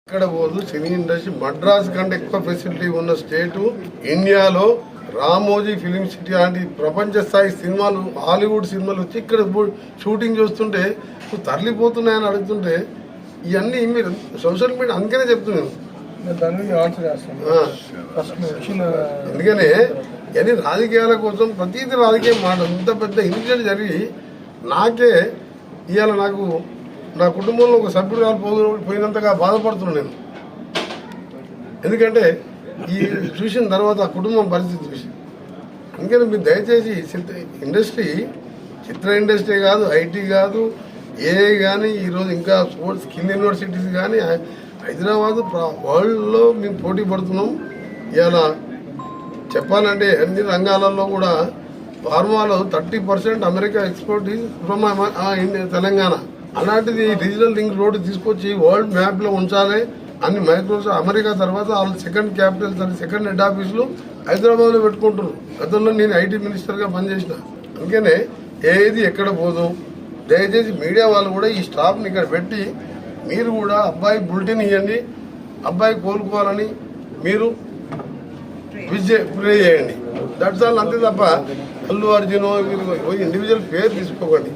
ఇక్కడ పోదు cine industry Madras కంటే ఎక్కువ ఫెసిలిటీ ఉన్న స్టేటు ఇండియాలో. రామోజీ ఫిలిం సిటీ లాంటి ప్రపంచ స్థాయి సినిమాలు హాలీవుడ్ సినిమాలు వచ్చి ఇక్కడ షూటింగ్ చూస్తుంటే తరలిపోతున్నాయని అడుగుతుంటే ఇవన్నీ మీరు సోషల్ మీడియా అందుకనే చెప్తున్నాను. ఎందుకనే ఇవన్నీ రాజకీయాల కోసం ప్రతిదీ రాజకీయం మాట ఇంత పెద్ద ఇన్సిడెంట్ జరిగి నాకే ఇవాళ నాకు నా కుటుంబంలో ఒక సభ్యుడు పోయినంతగా బాధపడుతున్నాను నేను. ఎందుకంటే ఈ చూసిన తర్వాత ఆ కుటుంబం పరిస్థితి చూసి అందుకని మీరు దయచేసి ఇండస్ట్రీ చిత్ర ఇండస్ట్రీ కాదు, ఐటీ కాదు, ఏఐ కానీ ఈరోజు ఇంకా స్పోర్ట్స్ స్కిల్ యూనివర్సిటీస్ కానీ హైదరాబాద్ వరల్డ్లో మేము పోటీ పడుతున్నాం. ఇలా చెప్పాలంటే అన్ని రంగాలలో కూడా ఫార్మాలో 30% అమెరికా ఎక్స్పోర్ట్ ఫ్రమ్ తెలంగాణ. అలాంటిది డిజిటల్ లింక్ రోడ్ తీసుకొచ్చి వరల్డ్ మ్యాప్లో ఉంచాలి అని మైక్రోసాఫ్ట్ అమెరికా తర్వాత వాళ్ళ సెకండ్ క్యాపిటల్స్ అని సెకండ్ హెడ్ ఆఫీసులు హైదరాబాద్లో పెట్టుకుంటున్నారు. గతంలో నేను ఐటీ మినిస్టర్గా పనిచేసిన. అందుకనే ఏది ఎక్కడ పోదు. దయచేసి మీడియా వాళ్ళు కూడా ఈ స్టాఫ్ని ఇక్కడ పెట్టి మీరు కూడా అబ్బాయి బులెటిన్ ఇవ్వండి, అబ్బాయి కోలుకోవాలని మీరు ప్రే చేయండి. That's all. అంతే తప్ప అల్లు అర్జున్ ఇండివిజువల్ పేరు తీసుకోకండి.